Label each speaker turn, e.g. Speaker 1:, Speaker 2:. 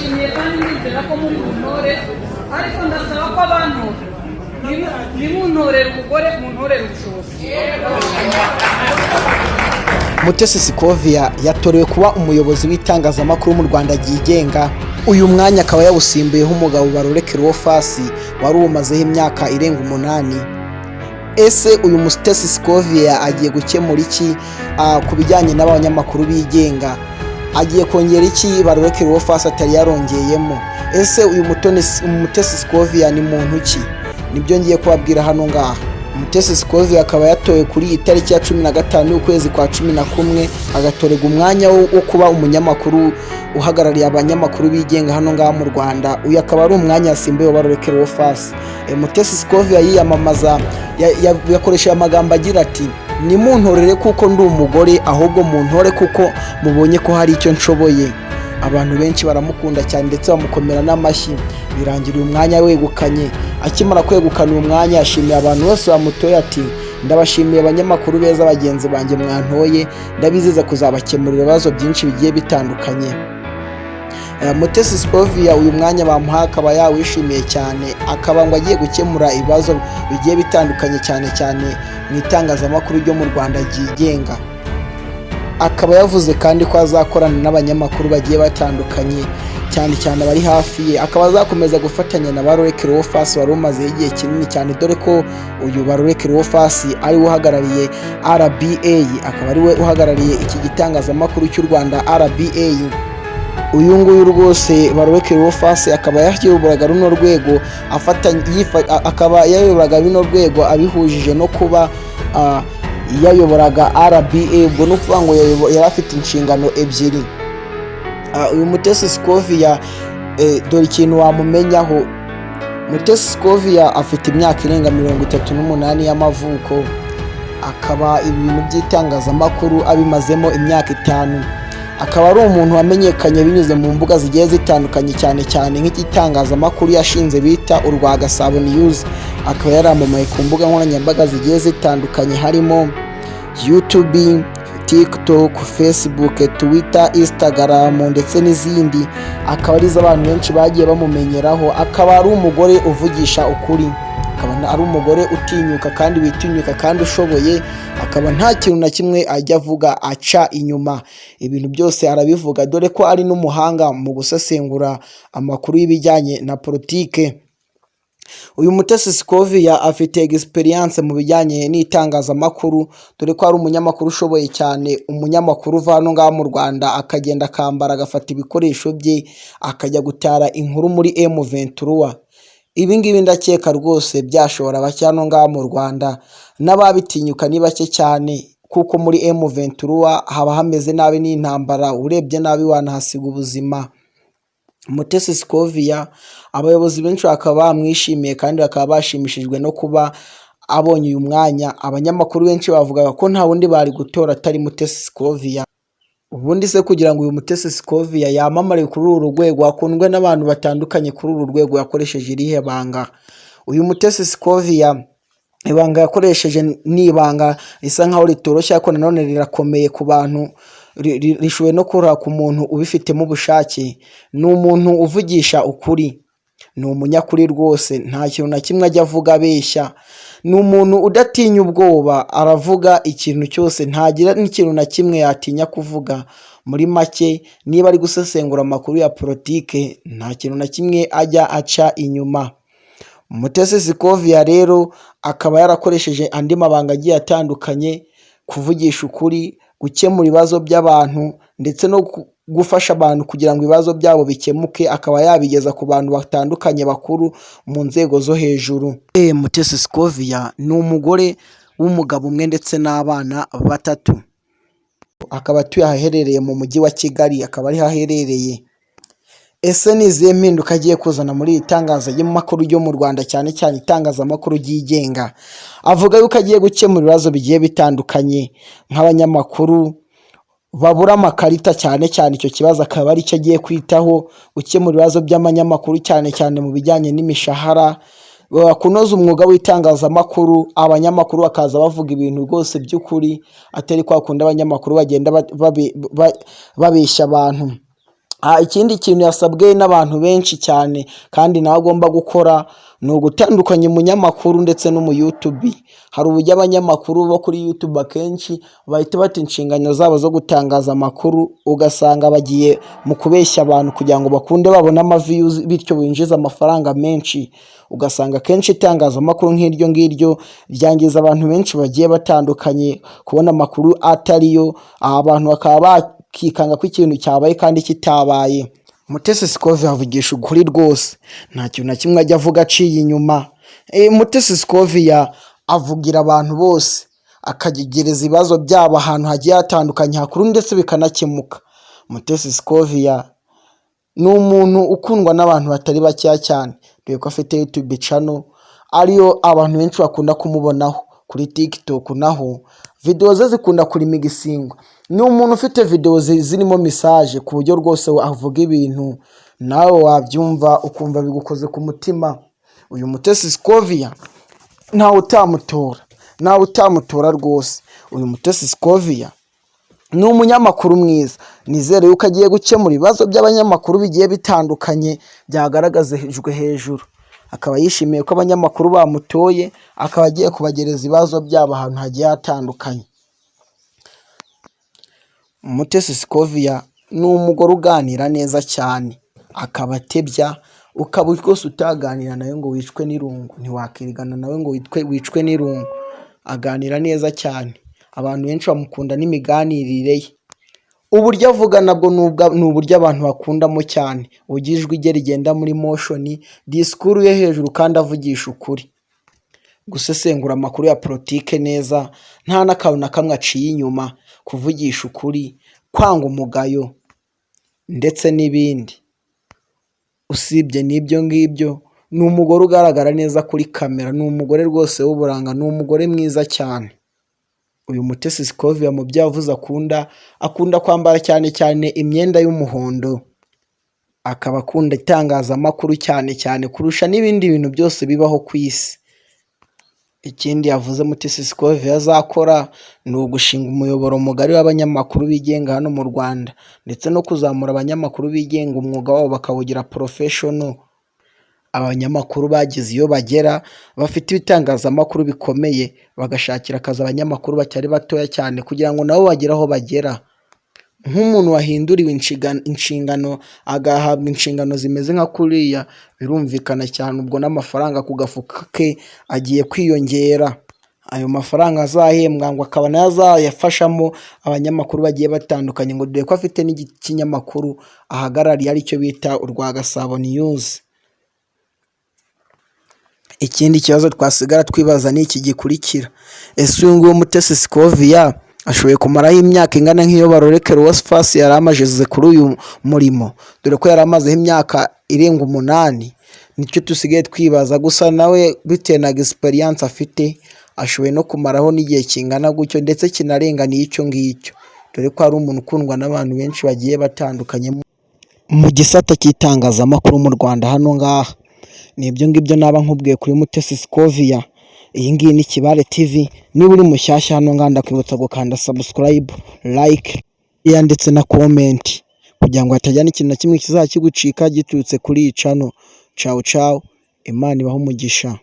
Speaker 1: ndabashimiye kandi ndizera ko muri buntore, ariko ndasaba ko abantu nimuntorera umugore muntorera ubushobozi.
Speaker 2: Mutesi Scovia yatorewe kuba umuyobozi w'itangazamakuru mu Rwanda ryigenga. Uyu mwanya akaba yawusimbuyeho umugabo Barore Cleophas wari umazeho imyaka irenga 8. Ese uyu Mutesi Scovia agiye gukemura iki ku bijyanye n'abanyamakuru bigenga? Agiye kongera iki Barore Cleophas atari yarongeyemo? Ese uyu Mutesi Scovia ni muntu ki? Nibyo ngiye kubabwira hano ngaha. Mutesi Scovia akaba yatowe kuri iyi tariki ya 15 y'ukwezi kwa 11, agatorega umwanya wo kuba umunyamakuru uhagarariye abanyamakuru bigenga hano ngaha mu Rwanda. Uyu akaba ari umwanya yasimbuye Barore Cleophas. Mutesi Scovia yiyamamaza yakoresheje amagambo agira ati nimuntorere kuko ndi umugore, ahubwo muntore kuko mubonye ko hari icyo nshoboye. Abantu benshi baramukunda cyane ndetse bamukomera n'amashyi. Birangira uyu mwanya wegukanye. Akimara kwegukana uyu mwanya yashimiye abantu bose bamutoye ati ndabashimiye abanyamakuru beza bagenzi banjye mwantoye, ndabizeza kuzabakemurira ibibazo byinshi bigiye bitandukanye. Mutesi Scovia uyu mwanya bamuha akaba yawishimiye cyane, akaba ngo agiye gukemura ibibazo bigiye bitandukanye cyane mu itangazamakuru ryo mu Rwanda ryigenga. Akaba yavuze kandi ko azakorana n'abanyamakuru bagiye batandukanye cyane bari hafi ye. Akaba azakomeza gufatanya na Barore Cleophas wari umaze igihe kinini cyane, dore ko uyu Barore Cleophas ari uhagarariye RBA, akaba ari we uhagarariye iki gitangazamakuru cy'u Rwanda RBA. Uyu nguyu rwose Barore Cleophas akaba yayoboraga runo rwego akaba yayoboraga runo rwego abihujije no kuba yayoboraga RBA, ubwo no kuvuga ngo yari afite inshingano ebyiri. Uyu Mutesi Scovia dore ikintu wamumenyaho. Mutesi Scovia afite imyaka irenga 38 y'amavuko, akaba ibintu by'itangazamakuru abimazemo imyaka 5. Akaba ari umuntu wamenyekanye binyuze mu mbuga zigiye zitandukanye cyane nk'igitangazamakuru yashinze bita urwa Gasabo News. Akaba yaramamaye ku mbuga nkoranyambaga zigiye zitandukanye harimo YouTube, TikTok, Facebook, Twitter, Instagram ndetse n'izindi. Akaba ari abantu benshi bagiye bamumenyeraho. Akaba ari umugore uvugisha ukuri, akaba ari umugore utinyuka kandi witinyuka kandi ushoboye. Akaba nta kintu na kimwe ajya avuga aca inyuma, ibintu byose arabivuga, dore ko ari n'umuhanga mu gusesengura amakuru y'ibijyanye na politike. Uyu Mutesi Scovia afite experience mu bijyanye n'itangazamakuru, dore ko ari umunyamakuru ushoboye cyane, umunyamakuru uva hano ngaha mu Rwanda akagenda akambara agafata ibikoresho bye akajya gutara inkuru muri M23. Ibi ngibi ndakeka rwose byashobora bake hano ngaha mu Rwanda, n'ababitinyuka ni bake cyane, kuko muri M23 haba hameze nabi n'intambara, urebye nabi wanahasiga ubuzima. Mutesi Scovia abayobozi benshi bakaba bamwishimiye kandi bakaba bashimishijwe no kuba abonye uyu mwanya. Abanyamakuru benshi bavugaga ko nta wundi bari gutora atari Mutesi Scovia. Ubundi se kugira ngo uyu Mutesi Scovia yamamare kuri uru rwego, akundwe n'abantu batandukanye kuri uru rwego, yakoresheje irihe banga? Uyu Mutesi Scovia ibanga yakoresheje ni ibanga risa nkaho ritoroshye, ariko nanone rirakomeye ku bantu, rishoboye no kura ku muntu ubifitemo ubushake. Ni umuntu uvugisha ukuri, ni umunyakuri rwose, nta kintu na kimwe ajya avuga abeshya. Ni umuntu udatinya ubwoba, aravuga ikintu cyose, ntagira n'ikintu na kimwe yatinya kuvuga. Muri make niba ari gusesengura amakuru ya politike, nta kintu na kimwe ajya aca inyuma. Mutesi Scovia rero akaba yarakoresheje andi mabanga agiye atandukanye, kuvugisha ukuri, gukemura ibibazo by'abantu ndetse no gufasha abantu kugira ngo ibibazo byabo bikemuke. Akaba yabigeza ku bantu batandukanye bakuru mu nzego zo hejuru. Mutesi Scovia ni umugore w'umugabo umwe ndetse n'abana 3. Akaba atuye ahaherereye mu mujyi wa Kigali, akaba ari haherereye. Ese ni izihe mpinduka agiye kuzana muri itangazamakuru ryo mu Rwanda, cyane itangazamakuru ryigenga? Avuga yuko agiye gukemura ibibazo bigiye bitandukanye, nk'abanyamakuru babura amakarita cyane icyo kibazo akaba ari cyo agiye kwitaho, gukemura ibibazo by'abanyamakuru cyane mu bijyanye n'imishahara, kunoza umwuga w'itangazamakuru, abanyamakuru bakaza bavuga ibintu rwose by'ukuri, atari kwa kundi abanyamakuru bagenda babeshya abantu. Ikindi kintu yasabwe n'abantu benshi cyane kandi nawe agomba gukora ni ugutandukanya umunyamakuru ndetse n'umu YouTube. Hari uburyo abanyamakuru bo kuri YouTube akenshi bahita bata inshingano zabo zo gutangaza amakuru, ugasanga bagiye mu kubeshya abantu kugira ngo bakunde babone views, bityo binjiza amafaranga menshi. Ugasanga akenshi itangazamakuru nk'iryo ngiryo ryangiza abantu benshi bagiye batandukanye, kubona amakuru atariyo, abantu bakaba bakikanga ko ikintu cyabaye kandi kitabaye. Mutesi Scovia avugisha ukuri rwose, nta kintu na kimwe ajya avuga aciye inyuma. Mutesi Scovia avugira abantu bose, akagereza ibibazo byabo ahantu hagiye hatandukanye hakuru ndetse bikanakemuka. Mutesi Scovia ni umuntu ukundwa n'abantu batari bakeya cyane, dore ko afite YouTube channel ariyo abantu benshi bakunda kumubonaho. Kuri TikTok naho video ze zikunda kuri migisingwa. Ni umuntu ufite video zirimo message ku buryo rwose avuga ibintu nawe wabyumva ukumva bigukoze ku mutima. Uyu Mutesi Scovia ntawe utamutora rwose. Uyu Mutesi Scovia ni umunyamakuru mwiza, nizere yuko agiye gukemura ibibazo by'abanyamakuru bigiye bitandukanye byagaragazejwe hejuru. Akaba yishimiye ko abanyamakuru bamutoye, akaba agiye kubagereza ibibazo byabo ahantu hagiye hatandukanye. Mutesi Scovia ni umugore uganira neza cyane, akaba atebya, ukaba rwose utaganira nawe ngo wicwe n'irungu, ntiwakirigana nawe ngo wicwe n'irungu. Aganira neza cyane, abantu benshi bamukunda n'imiganirire ye. Uburyo avuga nabwo ni uburyo abantu bakundamo cyane, ujijwe igera rigenda muri motion, disikuru ye hejuru kandi avugisha ukuri. Gusesengura amakuru ya politike neza, nta n'akantu na kamwe aciye inyuma, kuvugisha ukuri, kwanga umugayo ndetse n'ibindi. Usibye n'ibyo ngibyo, ni umugore ugaragara neza kuri kamera, ni umugore rwose w'uburanga, ni umugore mwiza cyane. Uyu Mutesi Scovia mu byo yavuze akunda kwambara cyane imyenda y'umuhondo, akaba akunda itangazamakuru cyane kurusha n'ibindi bintu byose bibaho ku isi. Ikindi yavuze Mutesi Scovia azakora ni ugushinga umuyoboro mugari w'abanyamakuru bigenga hano mu Rwanda, ndetse no kuzamura abanyamakuru bigenga umwuga wabo bakawugira professional. Abanyamakuru bagize iyo bagera, bafite ibitangazamakuru bikomeye, bagashakira akazi abanyamakuru bacyari batoya cyane kugira ngo nabo bagere aho bagera. Nk'umuntu wahinduriwe inshingano agahabwa inshingano zimeze nka kuriya, birumvikana cyane ubwo n'amafaranga ku gafuka ke agiye kwiyongera. Ayo mafaranga azahembwa ngo akaba nayo azayafashamo abanyamakuru bagiye batandukanye, ngo dore ko afite n'ikinyamakuru ahagarariye aricyo bita urwa Gasabo News. Ikindi kibazo twasigara twibaza ni iki gikurikira: ese uyu nguyu Mutesi Scovia ashoboye kumaraho imyaka ingana nk'iyo Baroreke Rosfasi yari amajeze kuri uyu murimo, dore ko yari amazeho imyaka irenga 8? Nicyo tusigaye twibaza. Gusa nawe bitewe na experience afite, ashoboye no kumaraho n'igihe kingana gutyo ndetse kinarenganiye icyo ngicyo, dore ko ari umuntu ukundwa n'abantu benshi bagiye batandukanye mu gisata cy'itangazamakuru mu Rwanda hano ngaha. Nibyo ngibyo naba nkubwiye kuri Mutesi Scovia. Iyi ngiyi ni Kibale TV. Niba uri mushyashya hano ngaha ndakwibutsa gukanda subscribe, like ndetse na comment kugira ngo hatajya n'ikintu na kimwe kizakigucika giturutse kuri iyi channel. Ciao, Imana ibahe umugisha.